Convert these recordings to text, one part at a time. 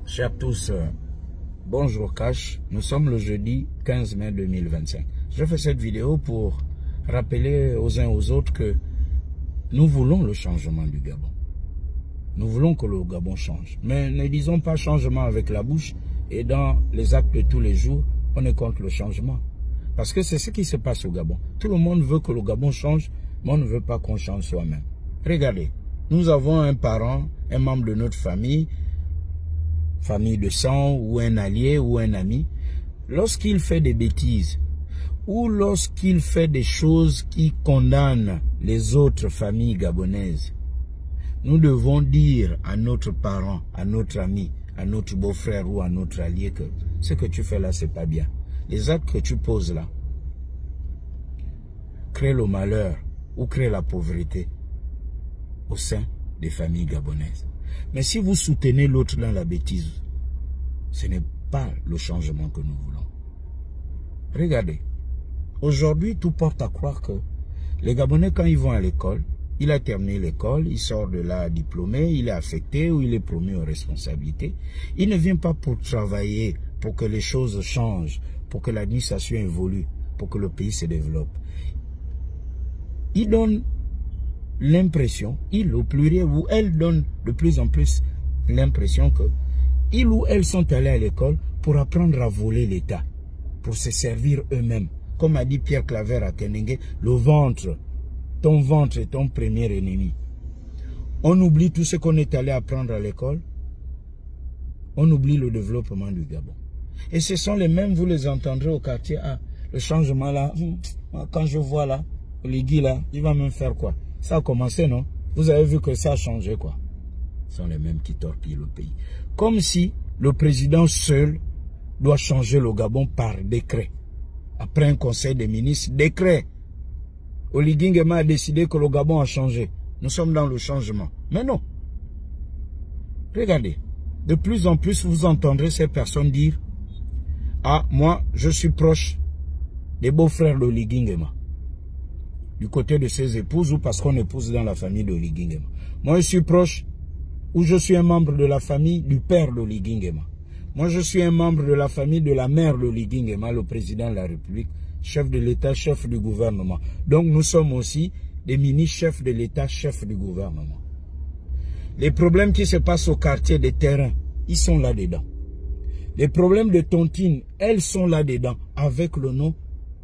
Chers tous, bonjour Cash, nous sommes le jeudi 15 mai 2025. Je fais cette vidéo pour rappeler aux uns aux autres que nous voulons le changement du Gabon. Nous voulons que le Gabon change. Mais ne disons pas changement avec la bouche et dans les actes de tous les jours, on est contre le changement. Parce que c'est ce qui se passe au Gabon. Tout le monde veut que le Gabon change, mais on ne veut pas qu'on change soi-même. Regardez, nous avons un parent, un membre de notre famille de sang, ou un allié, ou un ami. Lorsqu'il fait des bêtises, ou lorsqu'il fait des choses qui condamnent les autres familles gabonaises, nous devons dire à notre parent, à notre ami, à notre beau-frère ou à notre allié que ce que tu fais là, c'est pas bien. Les actes que tu poses là créent le malheur ou créent la pauvreté au sein des familles gabonaises. Mais si vous soutenez l'autre dans la bêtise, ce n'est pas le changement que nous voulons. Regardez, aujourd'hui, tout porte à croire que les Gabonais, quand ils vont à l'école, il a terminé l'école, il sort de là diplômé, il est affecté ou il est promu aux responsabilités. Il ne vient pas pour travailler, pour que les choses changent, pour que l'administration évolue, pour que le pays se développe. Il donne l'impression, il au pluriel ou elle donne de plus en plus l'impression que ils ou elles sont allés à l'école pour apprendre à voler l'État, pour se servir eux-mêmes. Comme a dit Pierre Claver à Kenenge, le ventre, ton ventre est ton premier ennemi. On oublie tout ce qu'on est allé apprendre à l'école, on oublie le développement du Gabon. Et ce sont les mêmes, vous les entendrez au quartier, ah, le changement là, quand je vois là, Oligui là, il va même faire quoi? Ça a commencé, non? Vous avez vu que ça a changé, quoi. Ce sont les mêmes qui torpillent le pays. Comme si le président seul doit changer le Gabon par décret. Après un conseil des ministres, décret. Oligui Nguema a décidé que le Gabon a changé. Nous sommes dans le changement. Mais non. Regardez. De plus en plus, vous entendrez ces personnes dire « Ah, moi, je suis proche des beaux-frères d'Oligui Nguema. » Du côté de ses épouses ou parce qu'on épouse dans la famille d'Oligui Nguema. Moi, je suis proche ou je suis un membre de la famille du père d'Oligui Nguema. Moi, je suis un membre de la famille de la mère d'Oligui Nguema, le président de la République, chef de l'État, chef du gouvernement. Donc, nous sommes aussi des mini-chefs de l'État, chefs du gouvernement. Les problèmes qui se passent au quartier des terrains, ils sont là-dedans. Les problèmes de tontine, elles sont là-dedans, avec le nom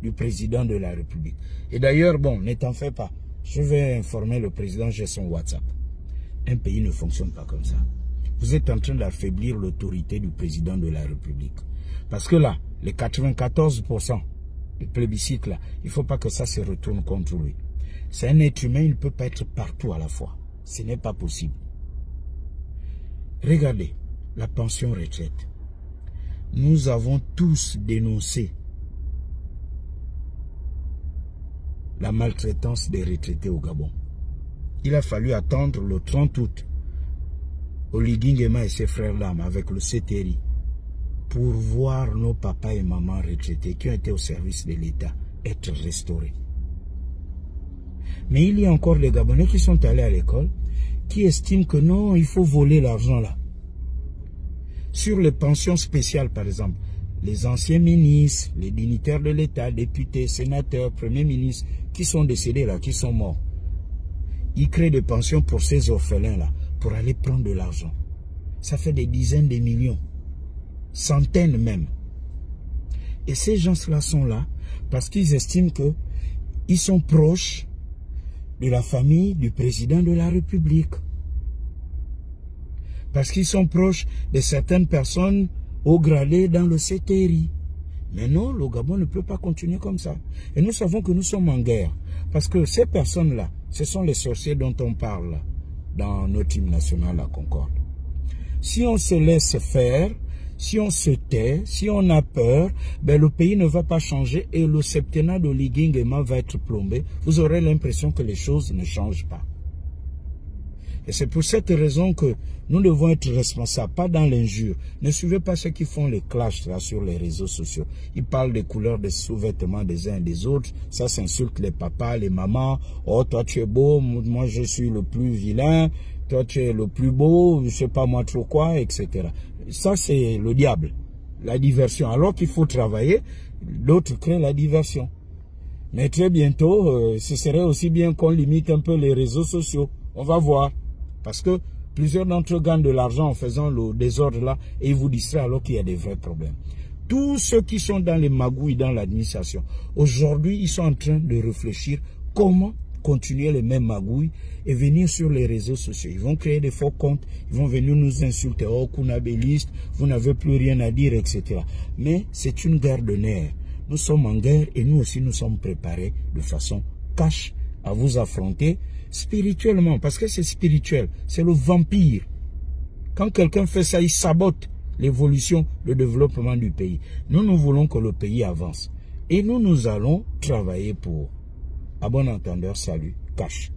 du président de la République. Et d'ailleurs, bon, ne t'en fais pas. Je vais informer le président, j'ai son WhatsApp. Un pays ne fonctionne pas comme ça. Vous êtes en train d'affaiblir l'autorité du président de la République. Parce que là, les 94% du plébiscite là, il ne faut pas que ça se retourne contre lui. C'est un être humain, il ne peut pas être partout à la fois. Ce n'est pas possible. Regardez, la pension retraite. Nous avons tous dénoncé la maltraitance des retraités au Gabon. Il a fallu attendre le 30 août, Oligui Nguema et ses frères d'armes avec le CTRI, pour voir nos papas et mamans retraités qui ont été au service de l'État être restaurés. Mais il y a encore des Gabonais qui sont allés à l'école, qui estiment que non, il faut voler l'argent là. Sur les pensions spéciales par exemple, les anciens ministres, les dignitaires de l'État, députés, sénateurs, premiers ministres, qui sont décédés là, qui sont morts. Ils créent des pensions pour ces orphelins là, pour aller prendre de l'argent. Ça fait des dizaines de millions, centaines même. Et ces gens-là sont là parce qu'ils estiment que ils sont proches de la famille du président de la République. Parce qu'ils sont proches de certaines personnes au gradé dans le CTRI. Mais non, le Gabon ne peut pas continuer comme ça. Et nous savons que nous sommes en guerre. Parce que ces personnes-là, ce sont les sorciers dont on parle dans notre hymne national, la Concorde. Si on se laisse faire, si on se tait, si on a peur, ben le pays ne va pas changer et le septennat d'Oligui Nguema va être plombé. Vous aurez l'impression que les choses ne changent pas. Et c'est pour cette raison que nous devons être responsables, pas dans l'injure. Ne suivez pas ceux qui font les clashs là sur les réseaux sociaux. Ils parlent des couleurs des sous-vêtements des uns et des autres. Ça s'insulte les papas, les mamans. Oh, toi tu es beau, moi je suis le plus vilain. Toi tu es le plus beau, je sais pas moi trop quoi, etc. Ça, c'est le diable. La diversion. Alors qu'il faut travailler, d'autres créent la diversion. Mais très bientôt, ce serait aussi bien qu'on limite un peu les réseaux sociaux. On va voir. Parce que plusieurs d'entre eux gagnent de l'argent en faisant le désordre là et ils vous distraient alors qu'il y a des vrais problèmes. Tous ceux qui sont dans les magouilles, dans l'administration, aujourd'hui, ils sont en train de réfléchir comment continuer les mêmes magouilles et venir sur les réseaux sociaux. Ils vont créer des faux comptes, ils vont venir nous insulter. Oh, Kounabéliste, vous n'avez plus rien à dire, etc. Mais c'est une guerre de nerfs. Nous sommes en guerre et nous aussi nous sommes préparés de façon cash à vous affronter spirituellement, parce que c'est spirituel, c'est le vampire. Quand quelqu'un fait ça, il sabote l'évolution, le développement du pays. Nous voulons que le pays avance et nous allons travailler pour. À bon entendeur, salut, cash.